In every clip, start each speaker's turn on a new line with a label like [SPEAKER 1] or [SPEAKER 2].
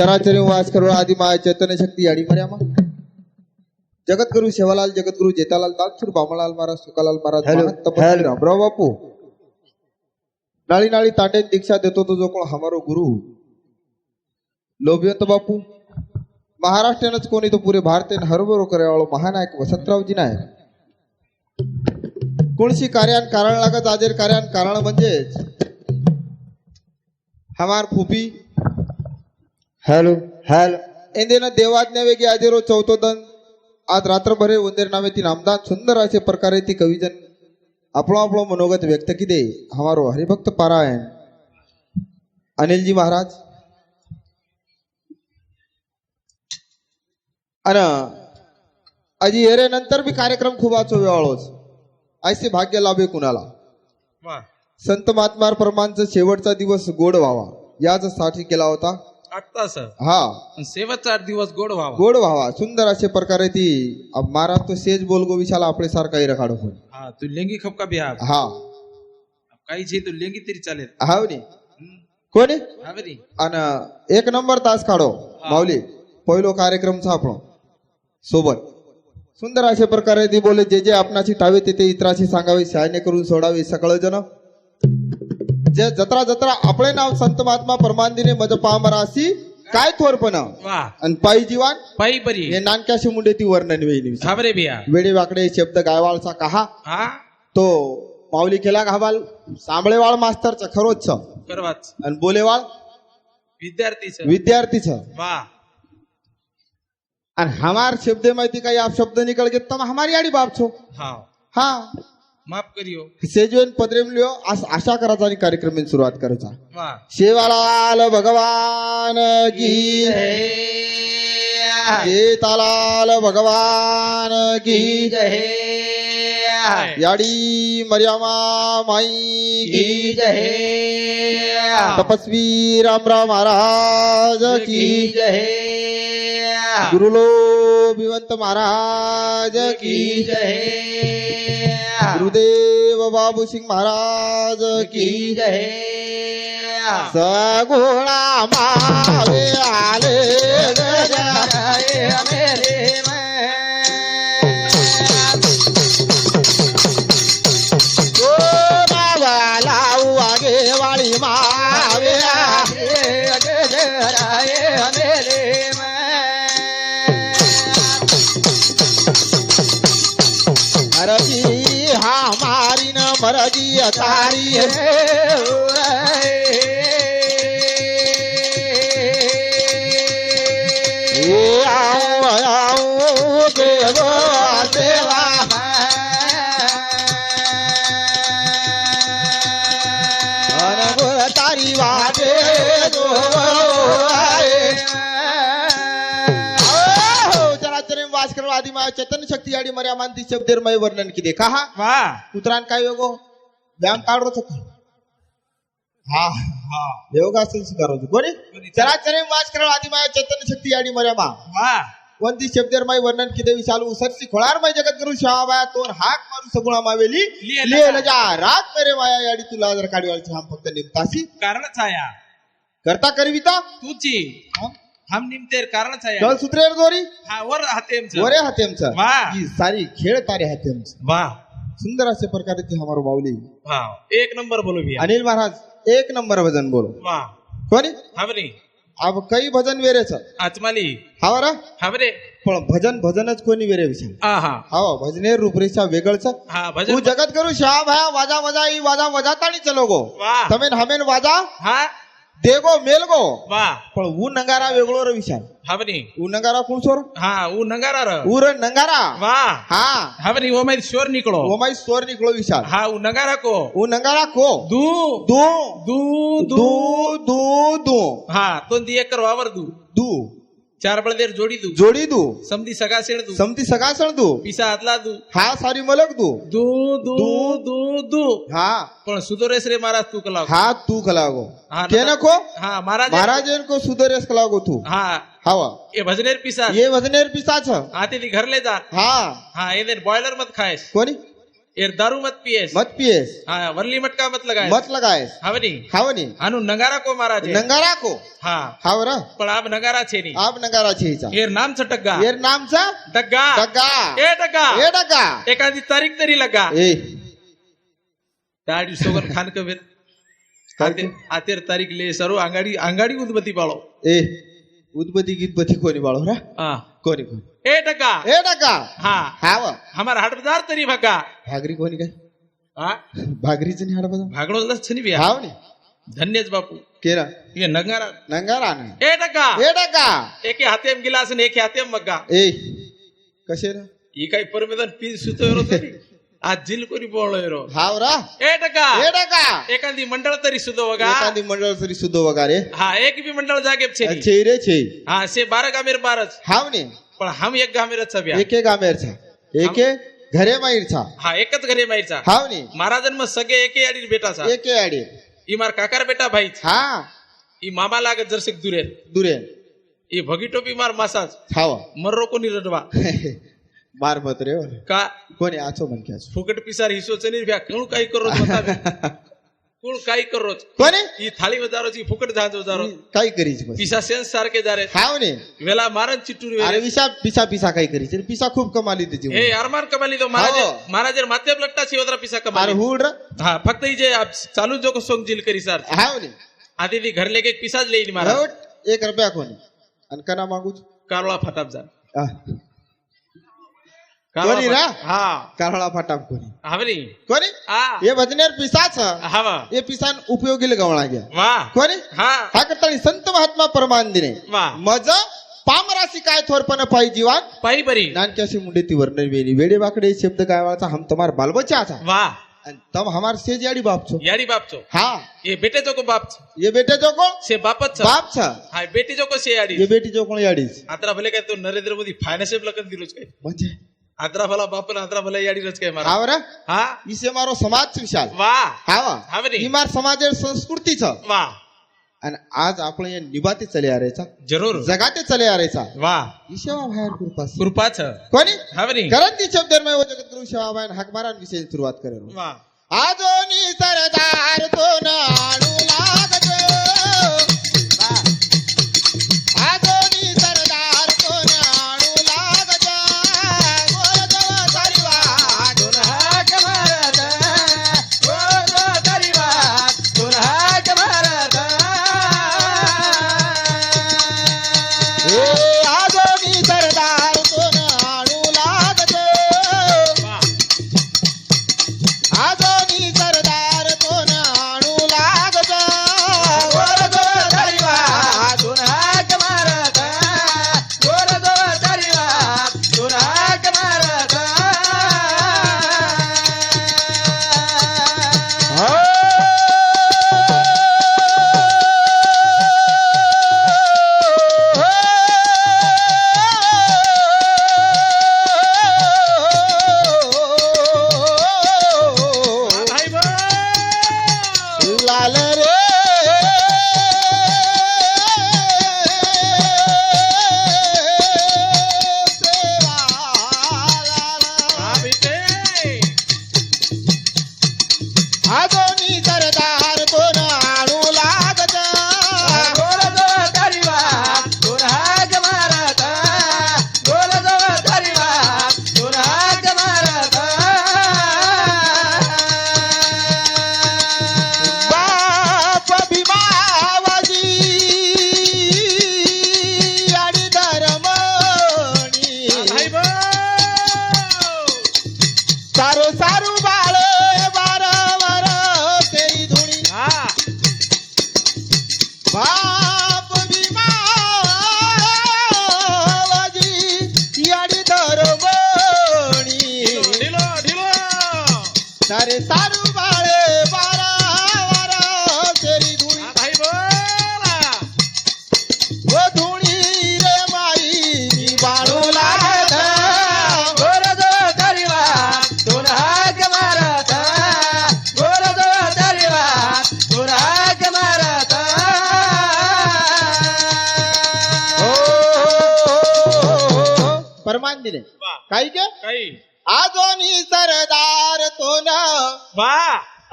[SPEAKER 1] चराचरी वास करो आदि माया चैतन्य शक्ती याडी मर्यामा जगतगुरु सेवालाल जगतगुरु जेतालाल दाक्षुर बामलाल महाराज सुकालाल महाराज तपस्वी रामराव बापू नाळी नाळी तांडे दीक्षा देतो तो जो कोण हमारो गुरु लोभियंत बापू महाराष्ट्रानंच कोणी तो पुरे भारतीय हरभरो करेवाळो महानायक वसंतरावजी नायक कोणशी कार्यान कारण लागत आजेर कार्यान कारण म्हणजेच हमार फुपी
[SPEAKER 2] हॅलो हॅलो
[SPEAKER 1] एंदेना देवाज्ञा वेगी आजेरो चौथो दन आज रात्रभरे उंदेर नामे ती नामदान सुंदर असे प्रकारे ती कविजन आपलो आपलो मनोगत व्यक्त की दे हमारो हरिभक्त पारायण अनिलजी महाराज अन अजी हेरे नंतर भी कार्यक्रम खूप आचो वेळोच ऐसे भाग्य लाभे कुणाला संत महात्मा प्रमाणचा शेवटचा दिवस गोड व्हावा याच साठी केला होता
[SPEAKER 3] आत्ता सर
[SPEAKER 1] हा
[SPEAKER 3] शेवटचा दिवस गोड व्हावा
[SPEAKER 1] गोड व्हावा सुंदर असे प्रकारे ती अब महाराज तो सेज बोलगो विशाला आपले सारखा रखाडो होय
[SPEAKER 3] हा तू लेंगी खपका बिहार
[SPEAKER 1] हा
[SPEAKER 3] काही छे तू लेंगी तरी चालेल
[SPEAKER 1] हाव नी कोणी
[SPEAKER 3] हा बरी
[SPEAKER 1] अन एक नंबर तास काढो माऊली पहिलो कार्यक्रम आपलो सोबत सुंदर अशा प्रकारे ती बोले जे जे आपणाची टावे ते इतराशी सांगावे शहाणे करून सोडावे सकळ जन जे जत्रा जत्रा आपले नाव संत महात्मा परमानंदीने मज पामरासी काय थोरपण
[SPEAKER 3] वा
[SPEAKER 1] आणि पायी जीवन
[SPEAKER 3] पायी बरी
[SPEAKER 1] हे नानक्याशी मुंडे ती वर्णन वेळी
[SPEAKER 3] हा बरे बिया
[SPEAKER 1] वेडे वाकडे शब्द गायवाळचा कहा
[SPEAKER 3] हा
[SPEAKER 1] तो माऊली केला घाबाल सांबळेवाळ मास्तरचा खरोच
[SPEAKER 3] करवाच
[SPEAKER 1] आणि बोलेवाळ
[SPEAKER 3] विद्यार्थीच
[SPEAKER 1] विद्यार्थीच
[SPEAKER 3] वा
[SPEAKER 1] आणि हमार शब्द माहिती काही आप शब्द निकल गए तम हमारी आड़ी बाप छो
[SPEAKER 3] हा
[SPEAKER 1] हा
[SPEAKER 3] माफ करियो
[SPEAKER 1] सेजवेन पदरेम लियो आशा करायचा आणि कार्यक्रम सुरुवात करायचा
[SPEAKER 3] वा
[SPEAKER 1] शेवालाल भगवान की जेतालाल भगवान की याडी मर्यामा माई की तपस्वी रामराव महाराज की गुरुलो भिवंत महाराज की गुरुदेव बाबू सिंह महाराज की सगुणा मावे आले लाऊ आगे वाली मावे मरजी हमारी न मरजी अतारी आओ देवा देवा तारी वादे वास करो आदि माया चैतन्य शक्ती आडी मर्या मानती शब्देरमय वर्णन किती कहा
[SPEAKER 3] वा
[SPEAKER 1] कुत्रान काय योगो व्यायाम काढतो होता हा हा योग असेल स्वीकारो कोणी चराचरे वास करो आदि माया चैतन्य शक्ती आडी मर्या मा
[SPEAKER 3] वा
[SPEAKER 1] वंती शब्देरमय वर्णन किती विशाल उसरसी खोळारमय जगत गुरु शाबाया तोर हाक मारू सगुणा मावेली लिहिलं जा रात मेरे माया याडी तुला जर काढवायची हम फक्त निमतासी
[SPEAKER 3] कारण छाया
[SPEAKER 1] करता करविता
[SPEAKER 3] तुची हम निमतेर कारण छाया
[SPEAKER 1] कळ सुत्रेर दोरी
[SPEAKER 3] हा वर हातेमच
[SPEAKER 1] वरे हातेमचा
[SPEAKER 3] वा
[SPEAKER 1] ही सारी खेळ तारे हातेमचा
[SPEAKER 3] वा
[SPEAKER 1] सुंदर असे प्रकारे ती हमारो बावली
[SPEAKER 3] वा एक नंबर बोलो भैया
[SPEAKER 1] अनिल महाराज एक नंबर भजन बोलो
[SPEAKER 3] वा
[SPEAKER 1] कोणी
[SPEAKER 3] हावरे
[SPEAKER 1] अब कई भजन वेरेच
[SPEAKER 3] आचमाली
[SPEAKER 1] हावरा
[SPEAKER 3] हावरे
[SPEAKER 1] पण भजनच कोणी वेरे विषय
[SPEAKER 3] आहा
[SPEAKER 1] हा भजनेर रूपरेषा वेगळच
[SPEAKER 3] हा
[SPEAKER 1] तू
[SPEAKER 3] भजन
[SPEAKER 1] जगत करू शहा भाया वाजा वजा ई वाजा वजातानी चलो गो
[SPEAKER 3] वा
[SPEAKER 1] तमेन हमेन वाजा
[SPEAKER 3] हा
[SPEAKER 1] देगो मेलगो
[SPEAKER 3] वा
[SPEAKER 1] पण ऊ नंगारा वेगळो रे विशाल
[SPEAKER 3] हावरी
[SPEAKER 1] ऊ नंगारा कोण सोर
[SPEAKER 3] हा ऊ नंगारा र
[SPEAKER 1] ऊर नंगारा
[SPEAKER 3] वा
[SPEAKER 1] हा
[SPEAKER 3] हावरी वो मैं शोर निकलो
[SPEAKER 1] वो माई सोर निकलो विशाल
[SPEAKER 3] हा ऊ नंगारा को
[SPEAKER 1] ऊ नंगारा को
[SPEAKER 3] दू
[SPEAKER 1] दू
[SPEAKER 3] दू
[SPEAKER 1] दू
[SPEAKER 3] दू
[SPEAKER 1] दू दू
[SPEAKER 3] हा तो दी एकर वावर दू
[SPEAKER 1] दू
[SPEAKER 3] चार बळदेर जोडी दू
[SPEAKER 1] जोडी दू
[SPEAKER 3] समधी सगा सेड दू
[SPEAKER 1] समती सगासण दू
[SPEAKER 3] पिसा आदला दू
[SPEAKER 1] हा सारी मलक दू
[SPEAKER 3] दू दू दू दू
[SPEAKER 1] हा
[SPEAKER 3] पण सुदोरेस रे महाराज तू कला
[SPEAKER 1] हा तू खलागो
[SPEAKER 3] हा
[SPEAKER 1] के नको
[SPEAKER 3] हा महाराज
[SPEAKER 1] महाराजन को सुदरेस खलागो तू
[SPEAKER 3] हा
[SPEAKER 1] हवा
[SPEAKER 3] ये भजनेर पिसा
[SPEAKER 1] ये वजनेर पिसाच
[SPEAKER 3] आते ती घर ले जा
[SPEAKER 1] हा
[SPEAKER 3] हा ये बॉयलर मत खायस
[SPEAKER 1] कोणी
[SPEAKER 3] एर दारू मत पिएस
[SPEAKER 1] मत पिएस
[SPEAKER 3] हाँ वरली मटका मत लगाए
[SPEAKER 1] मत लगाएस
[SPEAKER 3] हवनी
[SPEAKER 1] हावनी
[SPEAKER 3] આનું નગારા કો મારા છે
[SPEAKER 1] नंगारा को
[SPEAKER 3] હા
[SPEAKER 1] हावरा
[SPEAKER 3] પણ આપ નગારા છે ની
[SPEAKER 1] आप नंगारा छेचा
[SPEAKER 3] એર નામ છે ટગ્ગા
[SPEAKER 1] येर नामचा
[SPEAKER 3] ડગ્ગા
[SPEAKER 1] डग्गा
[SPEAKER 3] એ ડગ્ગા
[SPEAKER 1] ए डग्गा
[SPEAKER 3] એકાદી તારીખ તરી લગા
[SPEAKER 1] ए
[SPEAKER 3] દાડી સોગન ખાન કબીર આતેર તારીખ લે સરો આંગાડી આંગાડી ઉદબત્તી પાળો
[SPEAKER 1] ए उदबती गीतबती कोणी बाळो रा
[SPEAKER 3] હા
[SPEAKER 1] कोणी कोणी
[SPEAKER 3] એ ડગ્ગા
[SPEAKER 1] ए डग्गा
[SPEAKER 3] હા
[SPEAKER 1] हाव
[SPEAKER 3] हमारा हाट बाजार तरी भगा
[SPEAKER 1] भागरी कोणी काय
[SPEAKER 3] हा
[SPEAKER 1] भागरीच नाही हाड बघा
[SPEAKER 3] भागणो लस छनी बिया
[SPEAKER 1] हाव नी
[SPEAKER 3] धन्यच बापू
[SPEAKER 1] केरा
[SPEAKER 3] ये नगारा
[SPEAKER 1] नंगारा नाही
[SPEAKER 3] ए डग्गा
[SPEAKER 1] ए डग्गा
[SPEAKER 3] एके हातेम गिलास ने एके हातेम मग्गा
[SPEAKER 1] ए कशे रा
[SPEAKER 3] ई काही परमेदन पी सुतो रो तरी आज जिल कोणी बोळलो रो
[SPEAKER 1] हाव रा
[SPEAKER 3] ए डग्गा
[SPEAKER 1] ए डग्गा
[SPEAKER 3] एखादी मंडळ तरी सुतो वगा
[SPEAKER 1] एखादी मंडळ तरी सुद्धा वगारे
[SPEAKER 3] हा एक भी मंडळ जागे छे
[SPEAKER 1] छे रे छे
[SPEAKER 3] हा से 12 गामेर 12
[SPEAKER 1] हाव नी
[SPEAKER 3] पण हम एक गामेर छब्या
[SPEAKER 1] एके गामेरचा एके घरे माईरचा
[SPEAKER 3] हा एकच घरे माईचा
[SPEAKER 1] हाव नी
[SPEAKER 3] महाराजन मग सगळे एके आडी बेटा सा
[SPEAKER 1] एके आडी
[SPEAKER 3] ई मार काकार बेटा भाई
[SPEAKER 1] हा
[SPEAKER 3] ई मामा लागत जरसे दुरे
[SPEAKER 1] दुरे
[SPEAKER 3] ई भगीटोपी मार मासाज
[SPEAKER 1] हाव
[SPEAKER 3] मर्रो कोणी रडवा
[SPEAKER 1] मार मत रे
[SPEAKER 3] का
[SPEAKER 1] कोणी आचो म्हण की आचो
[SPEAKER 3] फुकट पिसार हिसो चनी भ्या कोण काही करो बतावे कोण काही करो
[SPEAKER 1] कोणी
[SPEAKER 3] ई थाळी वजारोची फुकट जाजो जारो
[SPEAKER 1] काय करीच बस
[SPEAKER 3] पिसा सेन्स सारखे जारे
[SPEAKER 1] हाव नी
[SPEAKER 3] वेला मारन चिट्टूर
[SPEAKER 1] अरे
[SPEAKER 3] वेले
[SPEAKER 1] विसा पिसा पिसा काय करीच रे पिसा खूप कमाली त्याची
[SPEAKER 3] ए अरमान कमाली तो महाराज
[SPEAKER 1] हो.
[SPEAKER 3] महाराजर माते लट्टा सी वदरा पिसा
[SPEAKER 1] अरे
[SPEAKER 3] कमाली
[SPEAKER 1] हुड रा
[SPEAKER 3] हा फक्त ही जे आप चालू जो को सोंग जिल करी सर
[SPEAKER 1] हाव नी
[SPEAKER 3] आधी ती घर लेके एक पिसाच लेईन महाराज
[SPEAKER 1] हट, 1 रुपया कोणी आणि कना मागूच
[SPEAKER 3] कारोळा फटाप जा
[SPEAKER 1] आ,
[SPEAKER 3] कारोळा
[SPEAKER 1] कोणी रा?
[SPEAKER 3] फट- हा
[SPEAKER 1] कारळा फाटाम कोणी
[SPEAKER 3] हावरी
[SPEAKER 1] कोणी
[SPEAKER 3] हा
[SPEAKER 1] ये भजनेर पिसाच
[SPEAKER 3] हवा
[SPEAKER 1] ये पिसान उपयोगी गवळा घ्या
[SPEAKER 3] वाह
[SPEAKER 1] कोणी
[SPEAKER 3] हा
[SPEAKER 1] हा करतानी संत महात्मा परमान दिने
[SPEAKER 3] वाह
[SPEAKER 1] मज पामराशी काय थोरपण पाई जीवान
[SPEAKER 3] पायी बरी
[SPEAKER 1] नानक्याशी मुंडे ती वर्णन वेली वेडे वाकडे शब्द गायवाचा हम तुम्हार बालबच्चा आचा
[SPEAKER 3] वाह
[SPEAKER 1] आणि तम हमार सेज याडी बाप छो
[SPEAKER 3] याडी बाप छो
[SPEAKER 1] हा
[SPEAKER 3] ये बेटे जो को बाप छो
[SPEAKER 1] ये बेटे जो को
[SPEAKER 3] से बापच छो
[SPEAKER 1] बाप छा
[SPEAKER 3] हा बेटी जो को से याडी
[SPEAKER 1] ये बेटी जो कोण याडीच
[SPEAKER 3] आत्रा भले काय तो नरेंद्र मोदी फायनान्शियल लकन दिलोच काय
[SPEAKER 1] म्हणजे
[SPEAKER 3] आत्रा भला बापन आत्रा भला याडी रच काय मारा
[SPEAKER 1] हावरा
[SPEAKER 3] हा
[SPEAKER 1] इसे मारो समाज विशाल
[SPEAKER 3] वाह
[SPEAKER 1] हावा
[SPEAKER 3] हावरी
[SPEAKER 1] ही मार समाजेर संस्कृती छ
[SPEAKER 3] वाह
[SPEAKER 1] आणि आज आपण या निबाते चले आरेचा
[SPEAKER 3] जरूर
[SPEAKER 1] जगाते चले आरेचा
[SPEAKER 3] वाह
[SPEAKER 1] ईशेवा बाहेर कृपास
[SPEAKER 3] कृपा छ
[SPEAKER 1] कोणी
[SPEAKER 3] हावरी
[SPEAKER 1] करंती शब्देर में वो जगत गुरु शेवा बाहेर हाकमारान विषयी सुरुवात करेल
[SPEAKER 3] वाह
[SPEAKER 1] आजोनी सरदार तो नाणू लागतो आजोनी सरदार तो नाणू लागतो गोरदव सारीवा दोन हाक मारत गोरदव सारीवा दोन हाक मारत ए आजोनी सरदार तो नाणू लागतो आजोनी सरदार तो नाणू लागतो गोरदव सारीवा दोन हाक मारत गोरदव सारीवा दोन हाक मारत
[SPEAKER 3] भाई बो
[SPEAKER 1] लाल रे
[SPEAKER 3] हा बेटे
[SPEAKER 1] आजोनी सरदार तो नाणू लागत
[SPEAKER 2] गोरदव सारीवा दोन हाक मारत गोरदव सारीवा दोन हाक मारत
[SPEAKER 1] बाप भीमावाजी आणि धर्मणी
[SPEAKER 3] भाई बो
[SPEAKER 1] सारो सारू बाळ वारंवार तेरी धुणी
[SPEAKER 3] हा
[SPEAKER 1] बाप भीमावाजी आणि धर्मणी
[SPEAKER 3] ढिलो ढिलो
[SPEAKER 1] सारे सारू बाळे वारंवार तेरी धुणी
[SPEAKER 3] हा भाई बोला
[SPEAKER 1] ओ धुणी रे माई मी बाळू लागत
[SPEAKER 2] गोरदव सारीवा दोन हाक मारत गोरदव सारीवा दोन हाक मारत
[SPEAKER 1] परमान दिले
[SPEAKER 3] वाह
[SPEAKER 1] काही के
[SPEAKER 3] काही
[SPEAKER 1] आजोनी सरदार तो
[SPEAKER 3] वा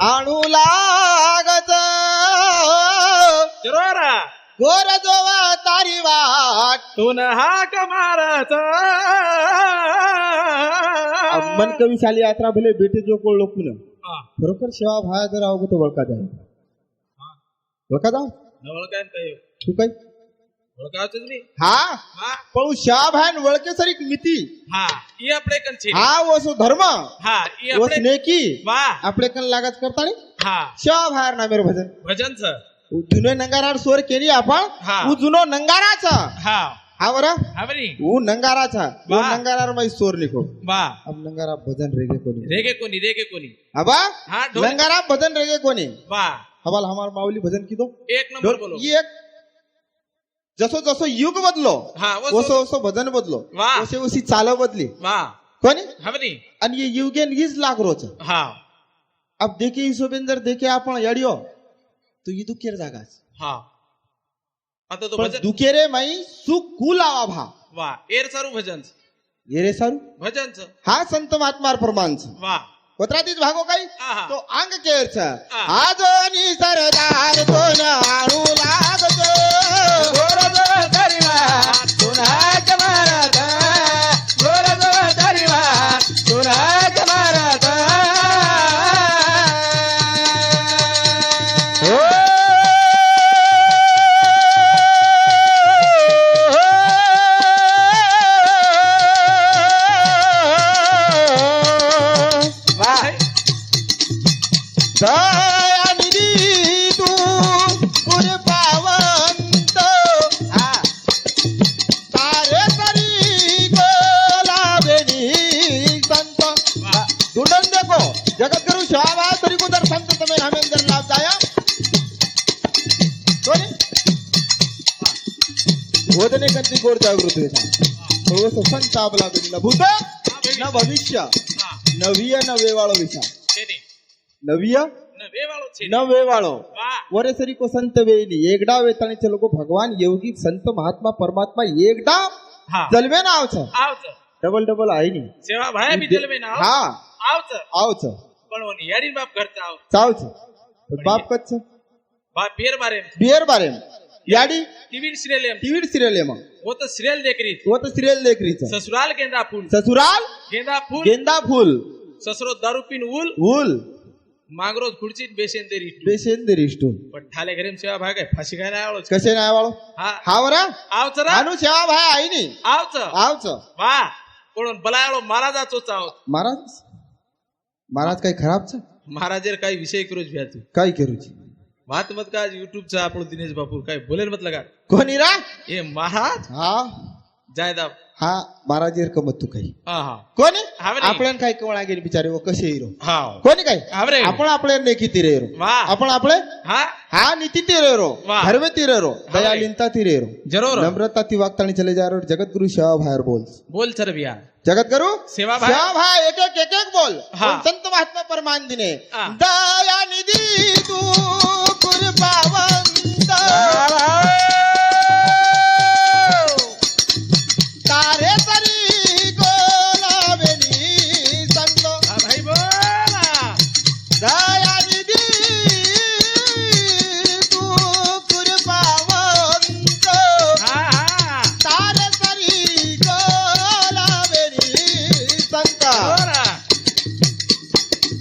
[SPEAKER 1] आणू लागत
[SPEAKER 3] जरूर
[SPEAKER 1] गोर जोवा तारी वाट
[SPEAKER 3] तुन हाक मारत
[SPEAKER 1] मन कविशाली यात्रा भले बेटे जो कोळ लोकून
[SPEAKER 3] हा.
[SPEAKER 1] खरोखर सेवा भाया जर अवगत वळका जाय वळका जाव
[SPEAKER 3] ओळखाय काय
[SPEAKER 1] तू काय
[SPEAKER 3] ओळखावच नाही
[SPEAKER 1] हा
[SPEAKER 3] हा
[SPEAKER 1] पण सेवा भाया वळके सर एक मिती
[SPEAKER 3] हा ई आपले कंची
[SPEAKER 1] हा वसो धर्म
[SPEAKER 3] हा ई
[SPEAKER 1] वस
[SPEAKER 3] आपले
[SPEAKER 1] नेकी
[SPEAKER 3] वा
[SPEAKER 1] आपले कन लागत करतानी
[SPEAKER 3] हा
[SPEAKER 1] सेवा भायर नामेर भजन
[SPEAKER 3] भजनच
[SPEAKER 1] जुनो नंगारार स्वर केली आपण
[SPEAKER 3] हा.
[SPEAKER 1] उ जुनो नंगाराचा
[SPEAKER 3] हा
[SPEAKER 1] हा बरं
[SPEAKER 3] हा बरी
[SPEAKER 1] उ नंगाराचा वो
[SPEAKER 3] वा.
[SPEAKER 1] नंगारार मै स्वर निको
[SPEAKER 3] वा
[SPEAKER 1] अब नंगारा भजन रेगे कोणी
[SPEAKER 3] रेगे कोणी
[SPEAKER 1] अबा
[SPEAKER 3] हा ढोल
[SPEAKER 1] नंगारा भजन रेगे कोणी
[SPEAKER 3] वा
[SPEAKER 1] हवाल हमार माऊली भजन की दो
[SPEAKER 3] एक नंबर बोलो
[SPEAKER 1] ये एक जसो जसो युग बदलो
[SPEAKER 3] हा
[SPEAKER 1] वसो वसो भजन बदलो
[SPEAKER 3] वा.
[SPEAKER 1] वसे वसी चाल बदली
[SPEAKER 3] वा
[SPEAKER 1] कोणी
[SPEAKER 3] हा बरी
[SPEAKER 1] आणि ये युगेन हीच लाग रोच
[SPEAKER 3] हा
[SPEAKER 1] अब देखे हिशोबेन जर देखे आपण यडियो तो ये दुखेर जागाच
[SPEAKER 3] हा आता तो
[SPEAKER 1] पण
[SPEAKER 3] भजन
[SPEAKER 1] दुखेरे माई सुख कुलावा भा
[SPEAKER 3] वा एर सारू भजन
[SPEAKER 1] ये रे सारू
[SPEAKER 3] भजनच
[SPEAKER 1] हा संत महात्मार प्रमाणच
[SPEAKER 3] वा
[SPEAKER 1] कोत्रातीच भागो काही
[SPEAKER 3] आहा.
[SPEAKER 1] तो अंग केरचा
[SPEAKER 3] हा.
[SPEAKER 1] आजोनी सरदार कोण आणू लागतो
[SPEAKER 2] गोर जो तरीवा तुन हाक मारत गोर जो तरीवा तुन हाक मारत
[SPEAKER 1] दयानिधी तू कुरपावंत तारे तरी गोलाबेनी संत दुंडन देखो जगतगुरु शाबा तरी को दर संत तमें हमें अंदर लाभ जाया कोणी बोधने कंती गोर जागृत वेसा थोडस संत आपला बेनीला भूत न भविष्य नवीय न वेवाळो विषा नवीय
[SPEAKER 3] वेवाळो छे
[SPEAKER 1] न वेवाळो
[SPEAKER 3] वा
[SPEAKER 1] वरे सरी को संत वेली एकदा वेताणीचे लोक भगवान योगी संत महात्मा परमात्मा एकदा
[SPEAKER 3] हा
[SPEAKER 1] जलवे ना आवच
[SPEAKER 3] आवच
[SPEAKER 1] डबल डबल आहे नी
[SPEAKER 3] सेवा भाया बी जलवे ना
[SPEAKER 1] हा
[SPEAKER 3] आवच
[SPEAKER 1] आवच
[SPEAKER 3] पण ओनी याडी बाप करता आव
[SPEAKER 1] चावच बाप कच्च
[SPEAKER 3] बाप बेर बारे
[SPEAKER 1] बियर बारे याडी
[SPEAKER 3] टीवी सीरियल
[SPEAKER 1] टीवी सिरियल मग
[SPEAKER 3] वो तो सीरियल देख रही थी
[SPEAKER 1] वो तो सिरियल देख रही थी
[SPEAKER 3] ससुराल गेंदा फूल
[SPEAKER 1] ससुराल
[SPEAKER 3] गेंदा फूल
[SPEAKER 1] गेंदा फूल
[SPEAKER 3] ससुरो दारू पीन उल
[SPEAKER 1] फूल
[SPEAKER 3] मांगरोज खुर्ची बेसेन दे रिटू
[SPEAKER 1] पेशेन दे रिस्टून
[SPEAKER 3] पण ठाले घरी सेवा भाग आहे फाशी काय नाही आवळच
[SPEAKER 1] कसे नाही वाळो
[SPEAKER 3] हा
[SPEAKER 1] हा वरा
[SPEAKER 3] आवच रा
[SPEAKER 1] अनु सेवा भाई आई नी
[SPEAKER 3] आवच
[SPEAKER 1] आवच
[SPEAKER 3] वा कोण बलायाळो महाराजाचो चाव
[SPEAKER 1] महाराज महाराज काही खराब छ
[SPEAKER 3] महाराजेर काही विषय करूच भ्यातू
[SPEAKER 1] काय करूची
[SPEAKER 3] વાત મત કા યુટ્યુબ આપણો દિનેશ બાપુ કઈ બોલે મત લગા
[SPEAKER 1] कोणी रा
[SPEAKER 3] એ મહારાજ
[SPEAKER 1] हा
[SPEAKER 3] જાયદા
[SPEAKER 1] हा महाराजेर कमत तू काही
[SPEAKER 3] હા હા
[SPEAKER 1] कोणी
[SPEAKER 3] हा बरे.
[SPEAKER 1] आपण काय कवळा गेली बिचारे वो कसे हिरो
[SPEAKER 3] હા
[SPEAKER 1] कोणी काय
[SPEAKER 3] हा बरे.
[SPEAKER 1] आपण आपले नेकी तिरेरो
[SPEAKER 3] वा.
[SPEAKER 1] आपण आपले
[SPEAKER 3] હા
[SPEAKER 1] हा नीति तिरेरो
[SPEAKER 3] वा.
[SPEAKER 1] धर्म तिरेरो
[SPEAKER 3] बरे.
[SPEAKER 1] दयालीनता तिरेरो
[SPEAKER 3] जरूर
[SPEAKER 1] नम्रता ती वागतानी चले जा रो जगत गुरु सेवा भायर बोल
[SPEAKER 3] बोल सर बिया
[SPEAKER 1] जगत गुरु
[SPEAKER 3] सेवा भाई
[SPEAKER 1] सेवा भाई एक एक बोल
[SPEAKER 3] हा.
[SPEAKER 1] पण संत महात्मा परमान दिने
[SPEAKER 3] हा.
[SPEAKER 1] दया निधी तू कृपावंत तारे तरी गोलाबेनी संत
[SPEAKER 3] હા ભાઈ બોલા
[SPEAKER 1] दयानिधी तू कृपावंत
[SPEAKER 3] હા હા
[SPEAKER 1] तारे तरी गोलाबेनी संत
[SPEAKER 3] બોલા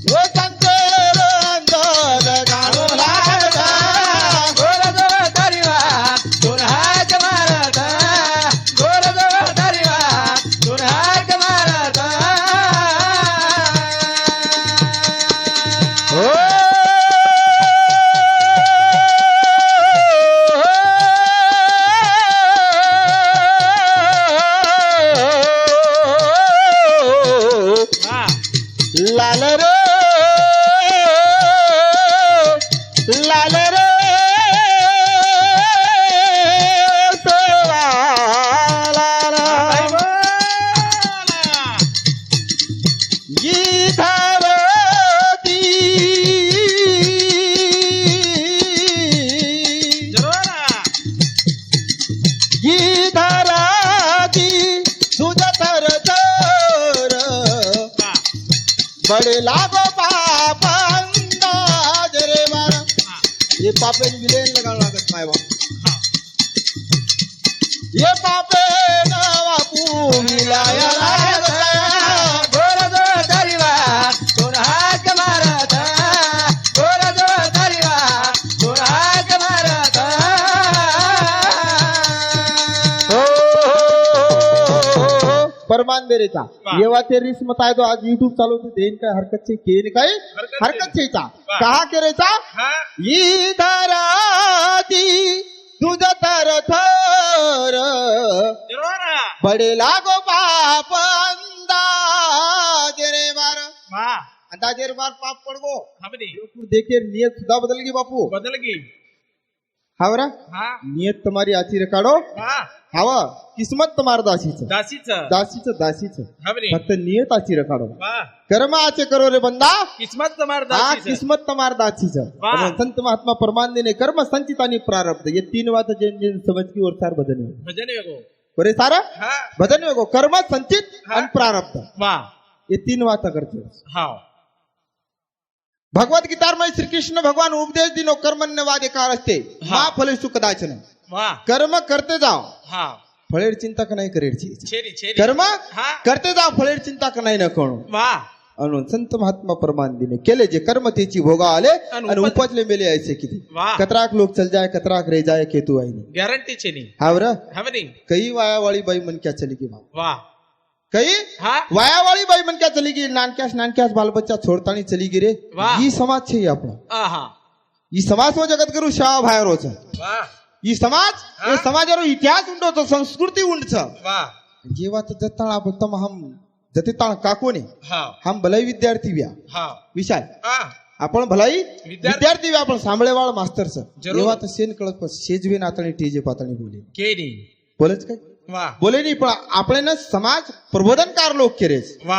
[SPEAKER 1] ओ संकर अंतर गाणो लागता
[SPEAKER 2] गोर जो तरीवा तुन हाक मारत गोर जो तरीवा तुन हाक मारत
[SPEAKER 1] ओ
[SPEAKER 3] હા
[SPEAKER 1] लाल रे लाल रे सेवा लाल
[SPEAKER 3] ભાઈ બોલા
[SPEAKER 1] गीधावती
[SPEAKER 3] જરોરા
[SPEAKER 1] गीधाराती तुझ तर तर
[SPEAKER 3] વા
[SPEAKER 1] बड बडे लागो पाप अंदाज रे मारा ये पापे विलेन लगावं लागत माय बाप ये पापे ना बापू मिलाया
[SPEAKER 2] गोर जो तरीवा दोन हाक मारत गोर जो तरीवा दोन हाक मारत
[SPEAKER 1] परमान देरेचा
[SPEAKER 3] वाह.
[SPEAKER 1] येवा ते रिस मत आहे तो आज युट्यूब चालवतो देईन काय हरकत छे केन काय हरकत छेचा
[SPEAKER 3] वाह.
[SPEAKER 1] कहा केरेचा
[SPEAKER 3] हा
[SPEAKER 1] ई धराती तुझ तर थर
[SPEAKER 3] जरूर ना.
[SPEAKER 1] बडे लागो पाप अंदाज रे मार
[SPEAKER 3] वा
[SPEAKER 1] अंदाजे रे मार पाप पडगो
[SPEAKER 3] हा बनी
[SPEAKER 1] देखे नियत सुद्धा बदल गई बापू
[SPEAKER 3] बदल गई
[SPEAKER 1] हावरा
[SPEAKER 3] हा
[SPEAKER 1] नियत तुम्हारी आची रे काढो
[SPEAKER 3] हा
[SPEAKER 1] हावा किस्मत तुम्हार दासीच
[SPEAKER 3] दासीच
[SPEAKER 1] दासीच
[SPEAKER 3] हा बनी
[SPEAKER 1] फक्त नियत आची रे काढो
[SPEAKER 3] वा
[SPEAKER 1] कर्म आचे करो रे बंदा
[SPEAKER 3] किस्मत तुम्हार
[SPEAKER 1] हा
[SPEAKER 3] दासीच
[SPEAKER 1] किस्मत तुम्हार दासीच
[SPEAKER 3] वाह.
[SPEAKER 1] संत महात्मा परमानंद ने कर्म संचित आणि प्रारब्ध ये तीन बात जिन जिन समझ की और सार बदन
[SPEAKER 3] भजन वेगो
[SPEAKER 1] बरे सारा
[SPEAKER 3] हा
[SPEAKER 1] भजन वेगो कर्म संचित
[SPEAKER 3] हा.
[SPEAKER 1] आणि प्रारब्ध
[SPEAKER 3] वा
[SPEAKER 1] ये तीन बात करते
[SPEAKER 3] हा
[SPEAKER 1] भगवत गीतारमय श्री कृष्ण भगवान उपदेश दिनो कर्मण्यवादी कार असते
[SPEAKER 3] हा.
[SPEAKER 1] मा फले सुख दाचन
[SPEAKER 3] वा
[SPEAKER 1] कर्म करते जाओ
[SPEAKER 3] हा
[SPEAKER 1] फळेर चिंता का नाही करेची
[SPEAKER 3] छेरी छेरी
[SPEAKER 1] कर्म
[SPEAKER 3] हा
[SPEAKER 1] करते जाओ फळेर चिंता का नाही न कळू
[SPEAKER 3] वा
[SPEAKER 1] म्हणून संत महात्मा परमानंदीने केले जे कर्म त्याची भोगा आले
[SPEAKER 3] आणि
[SPEAKER 1] आणि उपजले मेले ऐसे किती
[SPEAKER 3] वा
[SPEAKER 1] कतराक लोक चल जाए कतराक रह जाए केतु आई नहीं
[SPEAKER 3] गॅरंटी छेनी
[SPEAKER 1] हावर
[SPEAKER 3] हा बनी
[SPEAKER 1] कई वाया वाली बाई मन क्या चली गई
[SPEAKER 3] वा
[SPEAKER 1] कई
[SPEAKER 3] हा
[SPEAKER 1] वाया वाली बाई मन क्या चली गई नानक्यास बाल बच्चा छोड़तानी चली गई रे
[SPEAKER 3] वाह.
[SPEAKER 1] ये समाज छे आपण
[SPEAKER 3] आहा
[SPEAKER 1] ये समाज में जगत करू शाह बाहेर होच
[SPEAKER 3] वा
[SPEAKER 1] ये समाज
[SPEAKER 3] हा.
[SPEAKER 1] ये समाजारो इतिहास उंडो संस्कृती उंडच
[SPEAKER 3] वा
[SPEAKER 1] जेव्हा तर जत्ताळ आपण तम हम जतिताळ काकोने
[SPEAKER 3] हा
[SPEAKER 1] हम भलाई विद्यार्थी व्या
[SPEAKER 3] हा
[SPEAKER 1] विशाल
[SPEAKER 3] हा
[SPEAKER 1] आपण भलाई
[SPEAKER 3] विद्यार्थी-
[SPEAKER 1] विद्यार्थी व्या आपण सांभळेवाळ मास्तर सर
[SPEAKER 3] जरूर.
[SPEAKER 1] जेव्हा तर शेन कळत पण शेजवे नातणी टीजे पातळी बोले
[SPEAKER 3] केनी
[SPEAKER 1] बोलच काय
[SPEAKER 3] वा
[SPEAKER 1] बोले नाही पण आपण ना समाज प्रबोधनकार लोक केरेच
[SPEAKER 3] वा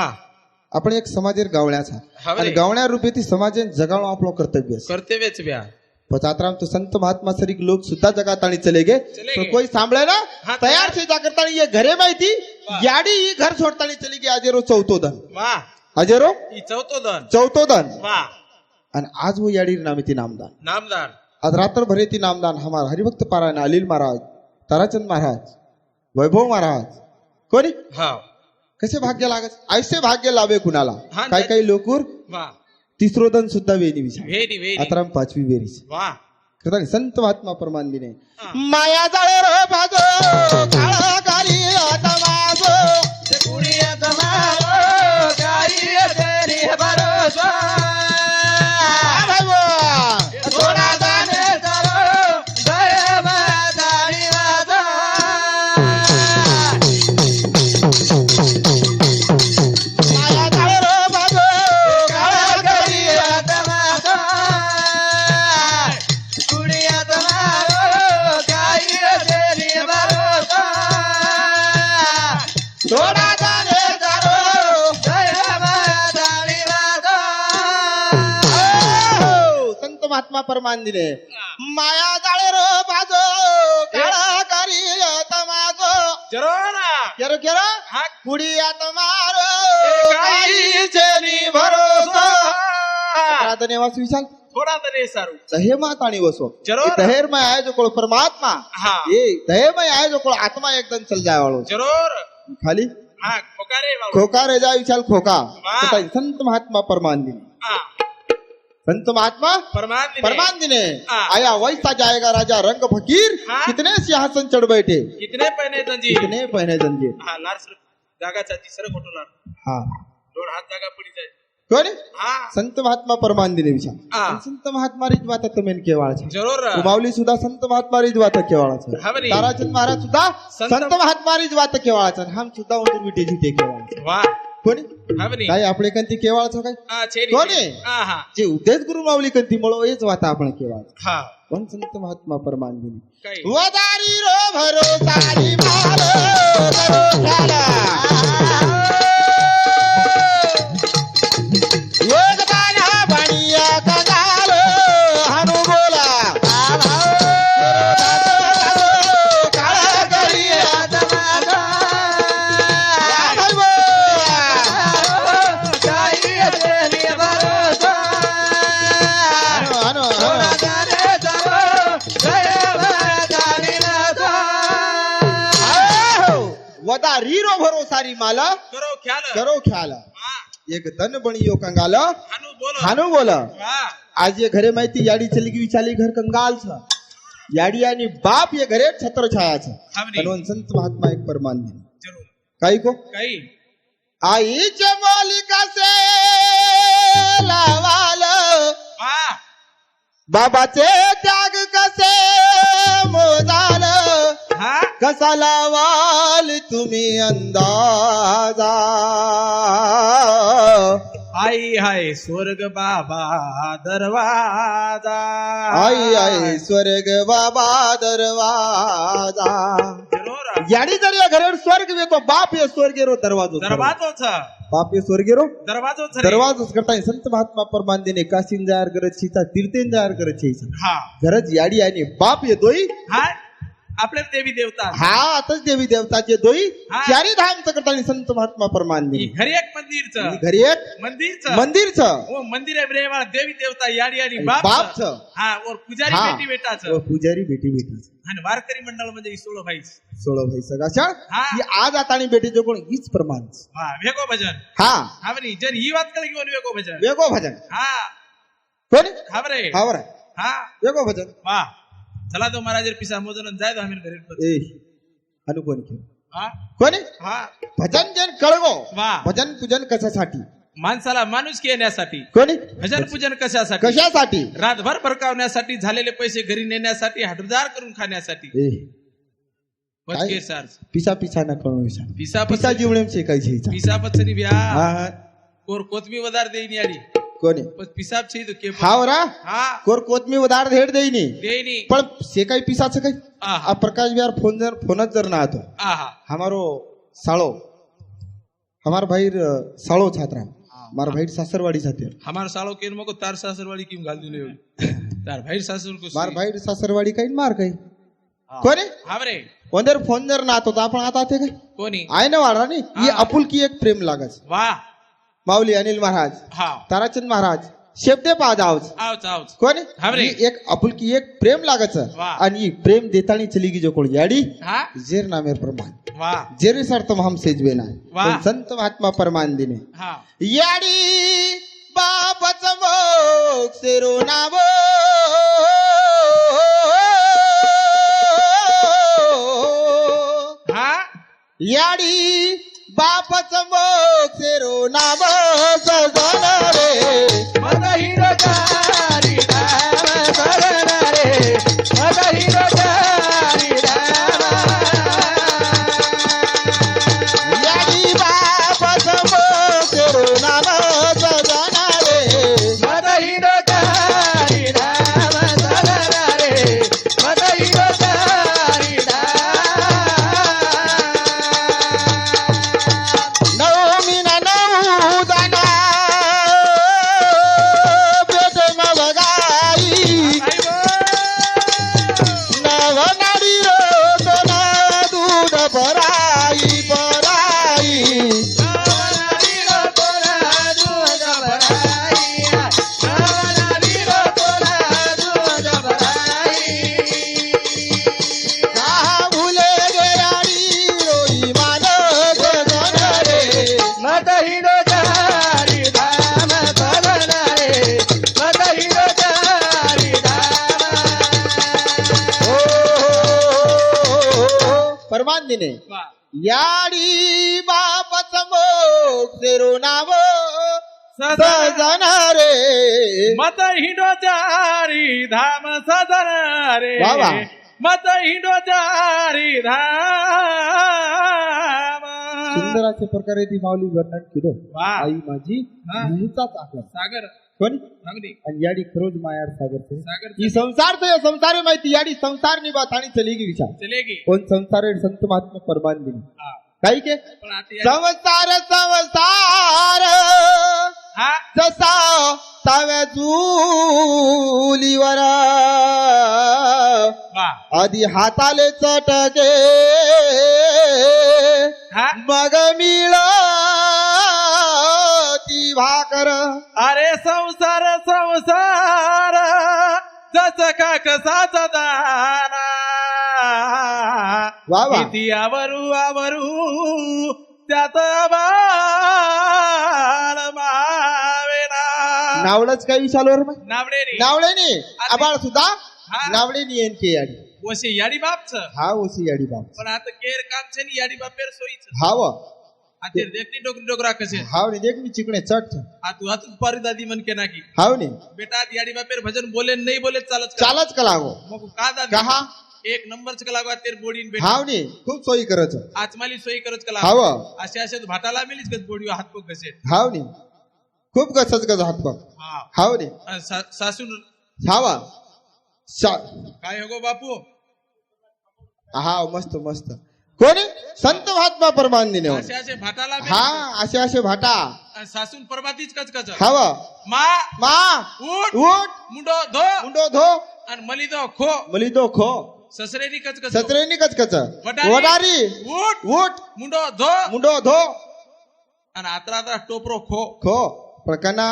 [SPEAKER 1] आपण एक समाजेर गावण्याचा
[SPEAKER 3] हा बरे.
[SPEAKER 1] आणि गावण्या रूपे ती समाजेन जगावणं आपलं कर्तव्य आहे
[SPEAKER 3] कर्तव्यच व्या
[SPEAKER 1] पचात्राम तो संत महात्मा सरीक लोग सुद्धा जगात आणि चले गे
[SPEAKER 3] चले
[SPEAKER 1] तो
[SPEAKER 3] गे.
[SPEAKER 1] कोई सांभळे ना
[SPEAKER 3] हा,
[SPEAKER 1] तयार से जा करता ये घरे माहिती
[SPEAKER 3] वा.
[SPEAKER 1] याडी ही घर सोडतानी चली गे अजेरो चौथो धन
[SPEAKER 3] वा
[SPEAKER 1] अजेरो
[SPEAKER 3] ही चौथो दन
[SPEAKER 1] चौथो धन
[SPEAKER 3] वा
[SPEAKER 1] आणि आज वो याडी नामे ती नामदान
[SPEAKER 3] नामदार
[SPEAKER 1] आज रात्र भरे ती नामदान हमारा हरिभक्त पारायण अलील महाराज ताराचंद महाराज वैभव महाराज कोणी
[SPEAKER 3] हा
[SPEAKER 1] कसे भाग्य लागत ऐसे भाग्य लावे कुणाला
[SPEAKER 3] हा,
[SPEAKER 1] काही काही लोकूर
[SPEAKER 3] वा
[SPEAKER 1] तिसरो दन सुद्धा वेणी विचार
[SPEAKER 3] व्हेरी व्हेरी
[SPEAKER 1] आत्राम पाचवी बेरीच
[SPEAKER 3] वा
[SPEAKER 1] करता संत महात्मा परमानंदीने
[SPEAKER 3] हा.
[SPEAKER 1] माया जाळे रो बाजो काळा काली आता माझो
[SPEAKER 2] कुडियात मारो काही तेरी भरोसा थोडा जाणे करो दया दाणी वाजा
[SPEAKER 1] माया जाळे रो बाजो
[SPEAKER 2] काळा करियात माझा कुडियात मारो काही तेरी भरोसा थोडा जाणे करो दया दाणी वाजा
[SPEAKER 1] संत महात्मा परमानंदीने माया जाळे रो बाजो काळा काली आता माझो
[SPEAKER 3] जरूर ना
[SPEAKER 1] केरो केरो
[SPEAKER 3] हा
[SPEAKER 1] कुडी आता मारो
[SPEAKER 3] काही
[SPEAKER 1] चेनी भरोसा प्रार्थने वास विचार
[SPEAKER 3] थोडा तरी सारू
[SPEAKER 1] दहे मात आणि वसो
[SPEAKER 3] जरूर.
[SPEAKER 1] दहेर में आए जो कोळ परमात्मा
[SPEAKER 3] हा
[SPEAKER 1] ये दहे में आए जो कोळ आत्मा एकदम चल जाए वालो
[SPEAKER 3] जरूर
[SPEAKER 1] खाली
[SPEAKER 3] हा खोकारे बाबू
[SPEAKER 1] खोका रे जा विचार खोका
[SPEAKER 3] वाह.
[SPEAKER 1] तथा संत महात्मा परमानंदीने
[SPEAKER 3] हा
[SPEAKER 1] संत महात्मा
[SPEAKER 3] परमात्मा
[SPEAKER 1] परमानंदीने
[SPEAKER 3] हाँ।
[SPEAKER 1] आया वैसा जाएगा राजा रंग फकीर
[SPEAKER 3] हाँ।
[SPEAKER 1] कितने सिंहासन चढ़ बैठे
[SPEAKER 3] कितने पहने तंजी
[SPEAKER 1] कितने पहने जंजीर
[SPEAKER 3] हा लार सर जागाचा जी सर खोटो लार
[SPEAKER 1] हाँ
[SPEAKER 3] दोन हात जागा पडी जाय
[SPEAKER 1] कोण
[SPEAKER 3] हा
[SPEAKER 1] संत महात्मा परमानंदीने विचार
[SPEAKER 3] हाँ।
[SPEAKER 1] आणि संत महात्मा रिजवात तुम्ही केवाळचे
[SPEAKER 3] जरूर
[SPEAKER 1] उमावली सुद्धा संत महात्मा रिजवात केवाळाचं
[SPEAKER 3] हा बरी.
[SPEAKER 1] ताराचंद महाराज सुद्धा
[SPEAKER 3] संत-
[SPEAKER 1] संत महात्मा रिजवात केवाळाचं हम सुद्धा उंदूर विटे जिथे केवाळाचं
[SPEAKER 3] वा
[SPEAKER 1] कोणी
[SPEAKER 3] हा बरी
[SPEAKER 1] काय आपले कंती केवाळाचं काय
[SPEAKER 3] हा छेरी
[SPEAKER 1] कोण आहे?
[SPEAKER 3] हा हा
[SPEAKER 1] जे उद्देश गुरु माऊली कंती मुळे हेच वाता आपण केवाळाचं
[SPEAKER 3] हा
[SPEAKER 1] पण संत महात्मा परमानंदीने
[SPEAKER 3] काय
[SPEAKER 1] वदारी रो भरोसारी मारो भरोसाला योगदान हा बणिया कगाल हनु बोला काळा करिया
[SPEAKER 2] माझा काही तेरी
[SPEAKER 1] यारी माला
[SPEAKER 3] करो ख्याल
[SPEAKER 1] करो ख्याल
[SPEAKER 3] हाँ,
[SPEAKER 1] एक धन बणियो कंगाल
[SPEAKER 3] हानू बोलो
[SPEAKER 1] हानो बोला
[SPEAKER 3] वाह,
[SPEAKER 1] आज ये घरे माहिती याडी चली की विचाली घर कंगाल छ याडी आणि बाप ये घरे छत्र छाया छ
[SPEAKER 3] हमने
[SPEAKER 1] म्हणून संत महात्मा एक परमान दिले
[SPEAKER 3] जरूर
[SPEAKER 1] काही को
[SPEAKER 3] काही
[SPEAKER 1] आईच्या मालिका से लावाल
[SPEAKER 3] वाह,
[SPEAKER 1] बाबाचे त्याग कसे मोजाल
[SPEAKER 3] हा,
[SPEAKER 1] कसा लावाल तुम्ही अंदाजा
[SPEAKER 3] आई हाय स्वर्ग बाबा दरवाजा
[SPEAKER 1] आई आई स्वर्ग बाबा दरवाजा
[SPEAKER 3] जरूर
[SPEAKER 1] याडी जर या घरावर स्वर्ग येतो बाप ये स्वर्गेरो दरवाजो
[SPEAKER 3] दरवाजोच
[SPEAKER 1] बाप ये स्वर्गेरो
[SPEAKER 3] दरवाजोच रे.
[SPEAKER 1] दरवाजोच करताय संत महात्मा परमानंदने काशीन जायर करत शिचा तीर्थेन जायर करत शिचा
[SPEAKER 3] हा
[SPEAKER 1] घरच याडी आणि बाप येतोय
[SPEAKER 3] हाय आपल्या देवी देवता
[SPEAKER 1] हा आताच देवी देवताचे दोई
[SPEAKER 3] हा.
[SPEAKER 1] चारी धाम करताय संत महात्मा परमानंदने
[SPEAKER 3] घरी एक मंदिरचं
[SPEAKER 1] घरी एक
[SPEAKER 3] मंदिरचं
[SPEAKER 1] मंदिरचं
[SPEAKER 3] ओ मंदिर आहे ब्रेवा देवी देवता याडी आणि बाप
[SPEAKER 1] बापचं
[SPEAKER 3] हा और पुजारी
[SPEAKER 1] हा.
[SPEAKER 3] बेटी बेटाचं
[SPEAKER 1] व पुजारी बेटी बेटाचं
[SPEAKER 3] आणि वारकरी मंडळ म्हणजे 16 भाई
[SPEAKER 1] 16 भाई सगाशा
[SPEAKER 3] हा.
[SPEAKER 1] ही आज आता आणि बेटीचे कोण हीच प्रमाण
[SPEAKER 3] हा वेगो भजन
[SPEAKER 1] हा
[SPEAKER 3] हा बरी जन ही बात केली घेऊन वेगो भजन
[SPEAKER 1] वेगो भजन
[SPEAKER 3] हा
[SPEAKER 1] कोण
[SPEAKER 3] हा बरे
[SPEAKER 1] हावर
[SPEAKER 3] हा
[SPEAKER 1] वेगो भजन
[SPEAKER 3] वा चला तो महाराज पिसा मोजून जाय तो आम्ही घरी परत.
[SPEAKER 1] ए अनु कोण खेळ
[SPEAKER 3] हा
[SPEAKER 1] कोणी
[SPEAKER 3] हा
[SPEAKER 1] भजन जन कळगो
[SPEAKER 3] वा
[SPEAKER 1] भजन पूजन कशासाठी
[SPEAKER 3] माणसाला माणूस येण्यासाठी
[SPEAKER 1] कोणी
[SPEAKER 3] भजन पूजन कशासाठी
[SPEAKER 1] कशासाठी
[SPEAKER 3] रातभर फरकावण्यासाठी झालेले पैसे घरी नेण्यासाठी हटदार करून खाण्यासाठी
[SPEAKER 1] ए
[SPEAKER 3] वचके सार
[SPEAKER 1] पिसा पिसा न कळू विषा
[SPEAKER 3] पिसा
[SPEAKER 1] पिसा जीवणेम शेकायची
[SPEAKER 3] पिसा पचनी ब्या
[SPEAKER 1] हा
[SPEAKER 3] कोर कोथमी वदार देईन याडी
[SPEAKER 1] कोणी
[SPEAKER 3] पिसाब छे तो के
[SPEAKER 1] हावरा
[SPEAKER 3] हा
[SPEAKER 1] कोर कोतमी उदार धेड देईनी
[SPEAKER 3] देईनी
[SPEAKER 1] पण से काही पिसाचं काही
[SPEAKER 3] आहा
[SPEAKER 1] आ प्रकाश बिहार फोनच जर ना आतो
[SPEAKER 3] आहा
[SPEAKER 1] हमारो साळो हमार भाई साळो छात्रा मार भाई सासरवाडी छात्र
[SPEAKER 3] हमार सालो केन मको तार सासरवाड़ी क्यों घाल दिले तार भाई सासुर को
[SPEAKER 1] मार भाई सासरवाडी काही मार काही कोणी
[SPEAKER 3] हावरे
[SPEAKER 1] ओंदर फोन जर ना आतो तर आपण आता ते काय
[SPEAKER 3] कोणी
[SPEAKER 1] आहे ना वाढा नी ये
[SPEAKER 3] हा.
[SPEAKER 1] आपुलकी एक प्रेम लागच
[SPEAKER 3] वाह
[SPEAKER 1] माऊली अनिल महाराज
[SPEAKER 3] हा
[SPEAKER 1] ताराचंद महाराज शेपटे पाद आवच
[SPEAKER 3] आवच आवच
[SPEAKER 1] कोणी
[SPEAKER 3] हावरे.
[SPEAKER 1] ही एक आपुलकी एक प्रेम लागच
[SPEAKER 3] वा.
[SPEAKER 1] आणि ही प्रेम देतानी चली की जो कोण याडी
[SPEAKER 3] हा
[SPEAKER 1] जेर नामेर प्रमाण
[SPEAKER 3] वाह
[SPEAKER 1] जेरे सर्त हम सेजवे ना
[SPEAKER 3] वा.
[SPEAKER 1] पण संत महात्मा परमान दिने
[SPEAKER 3] हा
[SPEAKER 1] याडी बापच मोग सेरो नाव
[SPEAKER 3] हा
[SPEAKER 1] याडी बापच मोग सेरो नाव सजन रे
[SPEAKER 2] मद हिरो चारी धाम सगन रे मद हिरो चारी धाम
[SPEAKER 1] याडी बापच मोग सेरो नाव सजन रे
[SPEAKER 2] मद हिरो चारी धाम सगन रे मद हिरो चारी धाम
[SPEAKER 1] नवमी ना नऊ दाना भेट मग गाई नव नाडी रोदना दूध पराई पराई का भुले गेराडी रोई मान गगन रे
[SPEAKER 2] मद हिरो चारी धाम सगन रे मद हिरो चारी धाम
[SPEAKER 1] परमान दिने याडी बापच मोग सेरो नाव सजन रे
[SPEAKER 3] मत हिंडो चारी धाम सदन रे
[SPEAKER 1] वा वा.
[SPEAKER 3] मत हिंडो चारी धाम
[SPEAKER 1] सुंदर अशा प्रकारे ती माऊली वर्णन केलं
[SPEAKER 3] वा.
[SPEAKER 1] आई माझी
[SPEAKER 3] हा.
[SPEAKER 1] नेहमीचाच आकार
[SPEAKER 3] सागर
[SPEAKER 1] कोणी
[SPEAKER 3] चांगली
[SPEAKER 1] आणि याडी खरोज मायार सागर
[SPEAKER 3] सागर
[SPEAKER 1] ही संसार तो या संसार माहिती याडी संसार निभात आणि चली गी विचार
[SPEAKER 3] चलेगी
[SPEAKER 1] कोण संसार संत महात्मा परमान दिली
[SPEAKER 3] हा
[SPEAKER 1] काही के
[SPEAKER 3] पण आता या-
[SPEAKER 1] संसार संसार
[SPEAKER 3] हा
[SPEAKER 1] जसा तव्या चुलीवर
[SPEAKER 3] वा
[SPEAKER 1] आधी हाताले चटके
[SPEAKER 3] हा
[SPEAKER 1] मग मिळ ती भाकर
[SPEAKER 3] अरे संसार संसार जस का कसाचा दाना
[SPEAKER 1] वा वा.
[SPEAKER 3] किती आवरू आवरू त्यात बाळ मावेना
[SPEAKER 1] नावडच काय विचारवर मग
[SPEAKER 3] नावडे रे
[SPEAKER 1] नावडेनी आबाळ सुद्धा
[SPEAKER 3] हा.
[SPEAKER 1] नावडेनी येन के याडी
[SPEAKER 3] वसे याडी बापच
[SPEAKER 1] हा ओसी याडी बाप
[SPEAKER 3] पण आता केर काम छे नि याडी बापेर सोईच
[SPEAKER 1] हाव
[SPEAKER 3] आता देखती डोकरी डोकरा कसे
[SPEAKER 1] हाव नी देख मी चिकणे चट
[SPEAKER 3] आ तू हातून पारी दादी मन के नाकी
[SPEAKER 1] हाव नी
[SPEAKER 3] बेटा आज याडी बापेर भजन बोले नहीं बोले चालत का?
[SPEAKER 1] चालच कलागो
[SPEAKER 3] मग का दादी
[SPEAKER 1] कहा
[SPEAKER 3] एक नंबरच कला गो तेर बोडीन बेटा
[SPEAKER 1] हाव नी खूप सोयी करत
[SPEAKER 3] आज माली सोयी करत कला
[SPEAKER 1] हाव
[SPEAKER 3] असे असे भाटाला मिलीच कस बोडी हात पग कसे
[SPEAKER 1] हाव नी खूप गसच गज हात बघ
[SPEAKER 3] हा
[SPEAKER 1] हाव नी
[SPEAKER 3] सासून
[SPEAKER 1] हावा
[SPEAKER 3] काय हो गो बापू
[SPEAKER 1] हा मस्त मस्त कोणी संत महात्मा परमानंदीने
[SPEAKER 3] असे असे भाटाला
[SPEAKER 1] हा असे असे भाटा
[SPEAKER 3] सासून परबातीच कच कच
[SPEAKER 1] हाव
[SPEAKER 3] मा
[SPEAKER 1] मा
[SPEAKER 3] उठ
[SPEAKER 1] उठ
[SPEAKER 3] मुंडो धो
[SPEAKER 1] मुंडो धो
[SPEAKER 3] आणि मली दो खो
[SPEAKER 1] मली दो खो
[SPEAKER 3] ससरेनी कच कच
[SPEAKER 1] सत्रेनी कचकच
[SPEAKER 3] वडारी.
[SPEAKER 1] वडारी
[SPEAKER 3] उठ
[SPEAKER 1] उठ
[SPEAKER 3] मुंडो धो
[SPEAKER 1] मुंडो धो
[SPEAKER 3] आणि आत्रा आत्रा टोपरो खो
[SPEAKER 1] खो प्रकना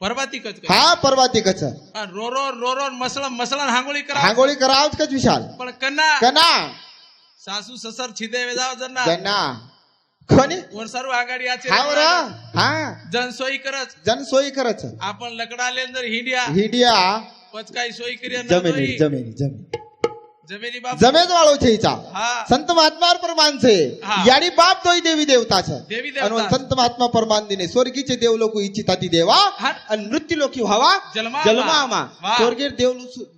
[SPEAKER 3] परबाती कच कच
[SPEAKER 1] हा परवाती कच
[SPEAKER 3] आणि रो मसळण हांगोळी करा
[SPEAKER 1] हांगोळी करावच कच विशाल
[SPEAKER 3] पण कन्ना
[SPEAKER 1] कना
[SPEAKER 3] सासू ससर छिदे वेजाव जन्ना
[SPEAKER 1] जना कोणी
[SPEAKER 3] वर सर्व आघाडी आचे
[SPEAKER 1] हा बर हा
[SPEAKER 3] जन सोयी करच
[SPEAKER 1] जन सोयी करच
[SPEAKER 3] आपण लकडाले जर हिंडिया
[SPEAKER 1] हिडिया
[SPEAKER 3] पच काही सोयी करिया न
[SPEAKER 1] जमेनी
[SPEAKER 3] सोयी.
[SPEAKER 1] जमेनी जमेनी
[SPEAKER 3] जमेली बाप
[SPEAKER 1] जमेज वाळो छेचा
[SPEAKER 3] हा
[SPEAKER 1] संत महात्मा परमान छे
[SPEAKER 3] हा.
[SPEAKER 1] याडी बाप तोय देवी देवता छ
[SPEAKER 3] देवी
[SPEAKER 1] आणि
[SPEAKER 3] देवता
[SPEAKER 1] संत महात्मा परमान दिने स्वर्गीचे देव लोक इच्छिताती देवा
[SPEAKER 3] हा.
[SPEAKER 1] आणि मृत्यू लोकी व्हावा
[SPEAKER 3] जन्मामा.
[SPEAKER 1] जन्मामा
[SPEAKER 3] वा.
[SPEAKER 1] स्वर्गीय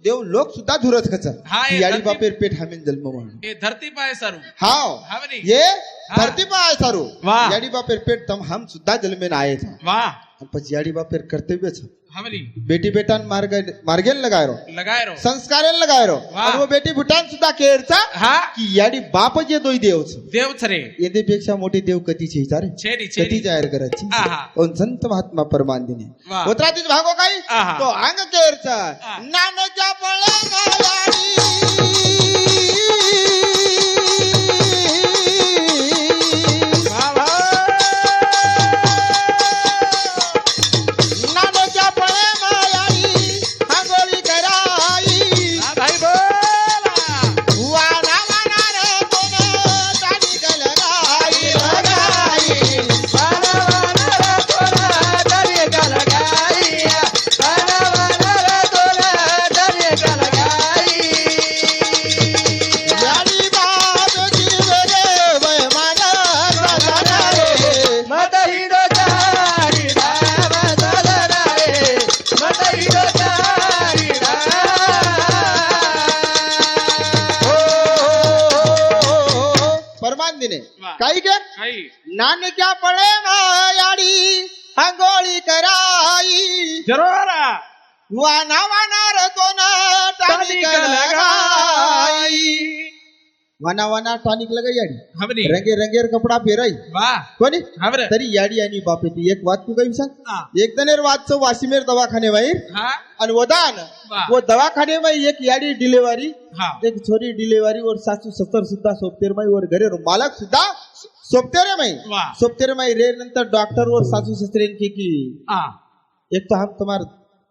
[SPEAKER 1] देव लोक सुद्धा धुरत खच
[SPEAKER 3] हा, हे
[SPEAKER 1] याडी
[SPEAKER 3] धरती-
[SPEAKER 1] बापेर पेट हामेन जन्म म्हणून
[SPEAKER 3] हे धरती पाय सारू
[SPEAKER 1] हाव
[SPEAKER 3] हा म्हणे.
[SPEAKER 1] ये
[SPEAKER 3] हा.
[SPEAKER 1] धरती पाय सारू
[SPEAKER 3] वा.
[SPEAKER 1] याडी बापेर पेट तम हम सुद्धा जन्मेन आए था
[SPEAKER 3] वा
[SPEAKER 1] પછી याडी बापेर कर्तव्य छ
[SPEAKER 3] हमली
[SPEAKER 1] बेटी बेटान मार्गेल लगायरो
[SPEAKER 3] लगाय रो
[SPEAKER 1] संस्कारेल लगायरो
[SPEAKER 3] वा.
[SPEAKER 1] आणि वो बेटी भूटान सुद्धा केरचा
[SPEAKER 3] हा
[SPEAKER 1] की याडी बाप जे दोई देव छ
[SPEAKER 3] देव छरे
[SPEAKER 1] येदेपेक्षा मोठी देव कधी विचारे
[SPEAKER 3] छेरी
[SPEAKER 1] कधी
[SPEAKER 3] छेरी
[SPEAKER 1] जाहीर करायची
[SPEAKER 3] आहा.
[SPEAKER 1] और संत महात्मा परमानंदीने
[SPEAKER 3] वा.
[SPEAKER 1] उतरातीच भागो काही
[SPEAKER 3] आहा.
[SPEAKER 1] तो अंग केरचा
[SPEAKER 3] आ.
[SPEAKER 1] नानच्या पळे गायाडी
[SPEAKER 3] वा वा
[SPEAKER 1] नानच्या पळे मायाडी आंघोळी कराई
[SPEAKER 3] हा भाई बोला
[SPEAKER 1] वाना वाना रे कोण ताडी गलगाई
[SPEAKER 2] लगाई वाना वाना रे तोला दरे का लगाई वाना वाना रे तोला दरे का लगाई
[SPEAKER 1] याडी बाप जीवे रे वय माना सजना रे
[SPEAKER 2] मत हिरो चारी धाम सजना रे मत हिरो चारी धाम
[SPEAKER 1] परमानंदीने
[SPEAKER 3] वा.
[SPEAKER 1] काही घे
[SPEAKER 3] आई
[SPEAKER 1] नानक्या पळे मायाडी आंघोळी कराई
[SPEAKER 3] जरोरा
[SPEAKER 1] वाना वाना रे कोण टानिक लगाई वाना वाना टानिक लगाई याडी
[SPEAKER 3] हमली
[SPEAKER 1] रंगे रंगेर कपडा फेराई
[SPEAKER 3] वा
[SPEAKER 1] कोणी
[SPEAKER 3] हमरे
[SPEAKER 1] तरी याडी आणि बापेती एक वाद तू काही सांग
[SPEAKER 3] हा
[SPEAKER 1] एक दनेर वादचं वाशिमेर दवाखाने बाहेर
[SPEAKER 3] हा
[SPEAKER 1] आणि वदान
[SPEAKER 3] वा.
[SPEAKER 1] वो दवाखाने में एक याडी डिलिव्हरी
[SPEAKER 3] हा
[SPEAKER 1] एक छोरी डिलिव्हरी और सासू सत्तर सुद्धा सोपतेर माई और घरे मालक सुद्धा सोपतेरे माई
[SPEAKER 3] वा.
[SPEAKER 1] सोपतेरे माई रे नंतर डॉक्टर और सासू ससरेन की
[SPEAKER 3] हा
[SPEAKER 1] एक तो हम तुम्हार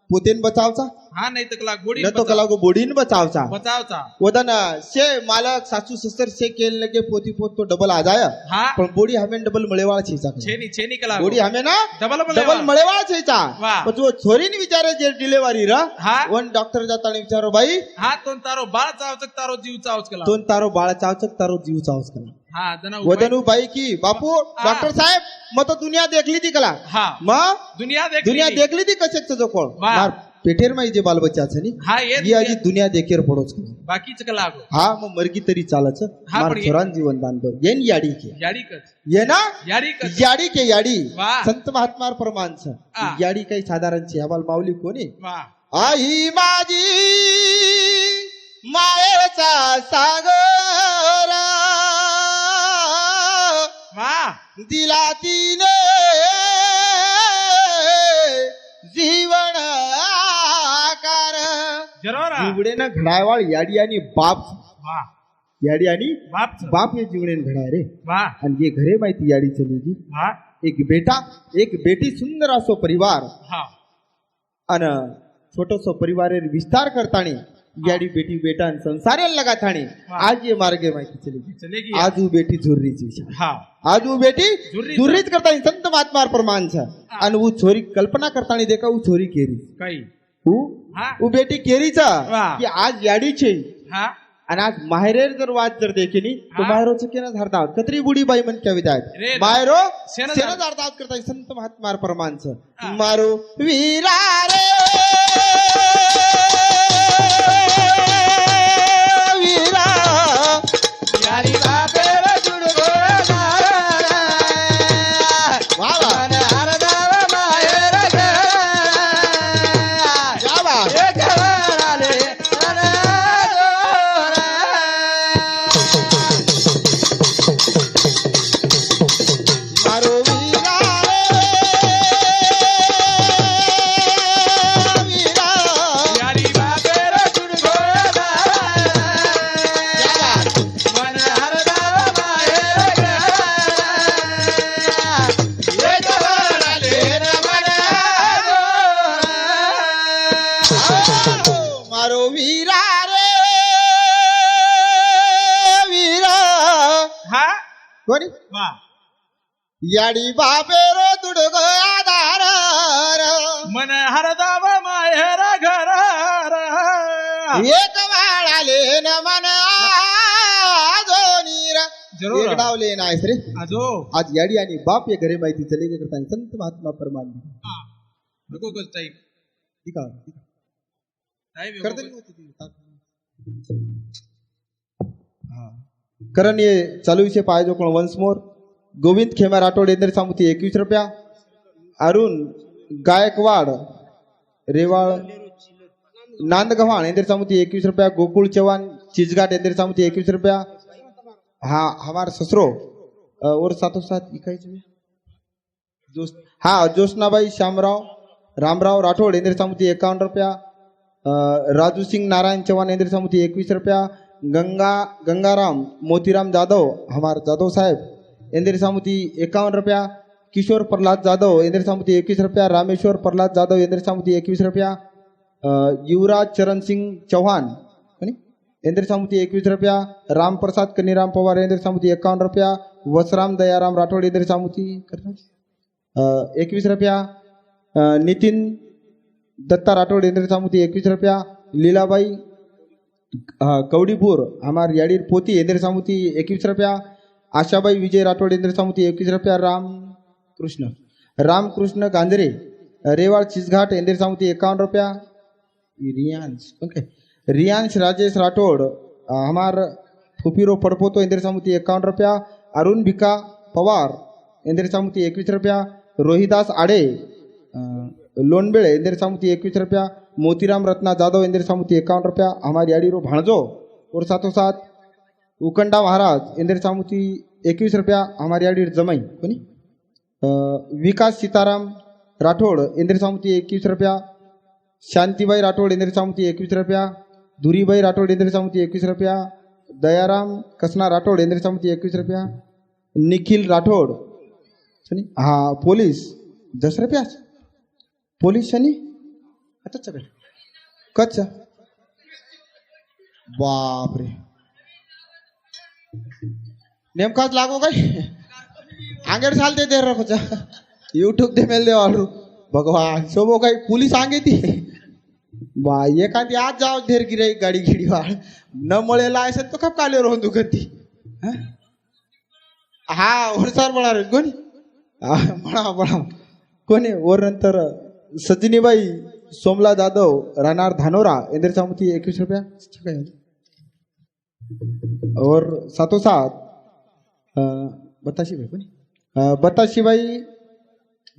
[SPEAKER 1] पोतेन बचावचा
[SPEAKER 3] हा नाही तर कला गोडी
[SPEAKER 1] न तो कलागो बोडीन बचावचा
[SPEAKER 3] बचावचा
[SPEAKER 1] वदन शे मालक सासू ससर शे केल लगे पोती पोत तो डबल आ जाय
[SPEAKER 3] हा
[SPEAKER 1] पण बोडी हमें डबल मळेवाळ छेचा
[SPEAKER 3] छेनी छेनी कला
[SPEAKER 1] बोडी हमें ना
[SPEAKER 3] डबल
[SPEAKER 1] डबल मळेवाळ छेचा
[SPEAKER 3] वा.
[SPEAKER 1] पण जो छोरीने विचारे जे डिलिव्हरी रा
[SPEAKER 3] हा
[SPEAKER 1] वन डॉक्टर जाताना विचारो बाई
[SPEAKER 3] हा तो तारो बाळ चावचक तारो जीव चावच कला
[SPEAKER 1] दोन तारो बाळ चावचक तारो जीव चावच कला
[SPEAKER 3] हा जना
[SPEAKER 1] वदनु बाई की बापू डॉक्टर साहेब मग तो दुनिया देखली ती कला
[SPEAKER 3] हा
[SPEAKER 1] मग
[SPEAKER 3] दुनिया देख
[SPEAKER 1] दुनिया देखली ती कशेच जो कोण
[SPEAKER 3] वा.
[SPEAKER 1] मार पेठेर माई जे बाल बच्चा छे नी
[SPEAKER 3] हा ये
[SPEAKER 1] ही आजी दुनिया देखेर पडोच
[SPEAKER 3] बाकीच कला गो
[SPEAKER 1] हा मग मरगी तरी चालच
[SPEAKER 3] हा,
[SPEAKER 1] मार
[SPEAKER 3] पण ये-
[SPEAKER 1] छोरान जीवन दान कर येन याडी के
[SPEAKER 3] याडी कच
[SPEAKER 1] ये ना
[SPEAKER 3] याडी कच
[SPEAKER 1] याडी के याडी
[SPEAKER 3] वा.
[SPEAKER 1] संत महात्मा प्रमाण छ
[SPEAKER 3] हा.
[SPEAKER 1] याडी काही साधारण छे हवाल माऊली कोणी
[SPEAKER 3] वा
[SPEAKER 1] आई माझी मायेचा सागर
[SPEAKER 3] वा
[SPEAKER 1] दिला तिने जीवन आकार
[SPEAKER 3] जरोरा
[SPEAKER 1] जीवडेनं घडावाळ याडी आणि बाप
[SPEAKER 3] वा
[SPEAKER 1] याडी आणि
[SPEAKER 3] बाप
[SPEAKER 1] बाप हे जीवडेन घडाय रे
[SPEAKER 3] वा
[SPEAKER 1] आणि ये घरे माहिती याडी चलेगी
[SPEAKER 3] वा
[SPEAKER 1] एक बेटा एक बेटी सुंदर असो परिवार
[SPEAKER 3] हा
[SPEAKER 1] आणि छोटोसो परिवार विस्तार करताना याडी बेटी बेटा न संसारे लगा थाने
[SPEAKER 3] हाँ।
[SPEAKER 1] आज ये मार्गे माहिती चलेगी
[SPEAKER 3] चलेगी
[SPEAKER 1] आज वो बेटी झुर्रीची છે.
[SPEAKER 3] हा
[SPEAKER 1] आज वो बेटी
[SPEAKER 3] झुर्री.
[SPEAKER 1] झुर्रीच करता संत महात्मा प्रमाण છે અને वो छोरी कल्पना करता देखा वो छोरी केरी
[SPEAKER 3] काही हा
[SPEAKER 1] वो बेटी केरीचा
[SPEAKER 3] वाह.
[SPEAKER 1] की आज याडी છે
[SPEAKER 3] हा
[SPEAKER 1] आणि आज माहेरेर जर वाद जर देखीनी तो
[SPEAKER 3] हा.
[SPEAKER 1] माहेरोचं केना झाडतात कतरी बुडी बाई मन क्या
[SPEAKER 3] रे
[SPEAKER 1] विदायत माहेरो
[SPEAKER 3] सेना
[SPEAKER 1] सेना झाडतात करता संत महात्मा प्रमाणचं
[SPEAKER 3] हा.
[SPEAKER 1] मारो वीरा रे वीरा
[SPEAKER 2] यारी बापे रे जुडगो नारा
[SPEAKER 1] वा वा
[SPEAKER 2] मन हरदाव माहेर ग
[SPEAKER 1] क्या बात
[SPEAKER 2] एक वराले
[SPEAKER 1] मारो वीरा रे वीरा
[SPEAKER 2] यारी बापे रे जुडगो नारा
[SPEAKER 1] क्या बात
[SPEAKER 2] मन हरदाव माहेर ग एक वराले मन
[SPEAKER 1] मारो वीरा रे वीरा
[SPEAKER 3] हा
[SPEAKER 1] कोणी
[SPEAKER 3] वा
[SPEAKER 1] याडी बापेरो तुडग आधार
[SPEAKER 3] मन हरदाव माहेर घर
[SPEAKER 1] एक वाळाले न मन आजोनीर
[SPEAKER 3] जरूर.
[SPEAKER 1] एक डावले नाही रे
[SPEAKER 3] आजो
[SPEAKER 1] आज याडी आणि बाप या घरी माहिती चले गे करता संत महात्मा परमान
[SPEAKER 3] नको कस टाईम
[SPEAKER 1] ठीक आहे
[SPEAKER 3] टाईम
[SPEAKER 1] करते करण ये चालू विषय पाहिजे कोण वन्स मोर गोविंद खेमा राठोड इंद्र सामुती 21 रुपया अरुण गायकवाड रेवाळ नांदगव्हाण इंद्र सामुती 21 रुपया गोकुळ चव्हाण चिचघाट इंद्र सामुती 21 रुपया हाँ हमार ससुरो और साथों साथ इकाई हाँ ज्योत्नाबाई श्यामराव रामराव राठोड इंद्र सामुती 51 रुपया राजू सिंह नारायण चौहान इंद्र सामुती 21 रुपया गंगाराम मोतीराम जाधव हमार जाधव साहेब इंद्र सामुती 51 रुपया किशोर प्रहलाद जाधव इंद्र सामुती 21 रुपया रामेश्वर प्रहलाद जाधव इंद्र सामुती 21 रुपया युवराज चरण सिंह चौहान इंद्र सामुती 21 रुपया राम प्रसाद कनीराम पवार इंद्र सामुती 51 रुपया वसराम दयाराम राठोड इंद्र सामुती 21 रुपया नितिन दत्ता राठोड इंद्र सामुती 21 रुपया लीलाबाई कवडीपुर हमार याडीर पोती इंद्र सामुती 21 रुपया आशाबाई विजय राठोड इंद्र सामुती 21 रुपया रामकृष्ण गांजरे रेवाड़ चिचघाट इंद्र सामुती 51 रुपया रियांश राजेश राठोड हमार फुपीरो पड़पोतो इंद्र सामुती 51 रुपया अरुण भिका पवार इंद्र सामुती 21 रुपया रोहिदास आडे लोनबेळे इंद्र सामुती 21 रुपया मोतीराम रत्ना जाधव इंद्र सामुती 51 रुपया हमारी याडीरो भाणजो और साथों साथ उकंडा महाराज इंद्र सामुती 21 रुपया हमारी याडीर जमाई कोणी विकास सीताराम राठोड इंद्र सामुती 21 रुपया शांतीबाई राठोड इंद्र सामुती 21 रुपया धुरीबाई राठोड इंद्र सामुती 21 रुपया दयाराम कसना राठोड इंद्र सामुती 21 रुपया निखिल राठोड हाँ पोलीस 10 रुपया पोलीस शनी आता सगळं कच्चा बापरे नेमकाच लागो काय आंगेड चालते ते रखोचा यूट्यूब ते मेल देवालू भगवान सोबो काही पुलिस आंगे ती बा एखादी आज जाओ धेर गिरे गाडी गिडी वाळ न मळेला असेल तो कप काले रोहन दुखती हा ओरसार बळा रे कोणी म्हणा कोणी और नंतर सजनीबाई सोमला जाधव रानार धानोरा इंद्र सामुती 21 रुपया और साथों साथ बताशीबाई कोणी बताशीबाई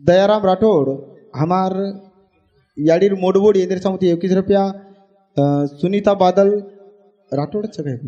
[SPEAKER 1] दयाराम राठोड हमार याडीर मोडबोडी इंद्र सामुती 21 रुपया सुनीता बादल राठोडच सगळ्यात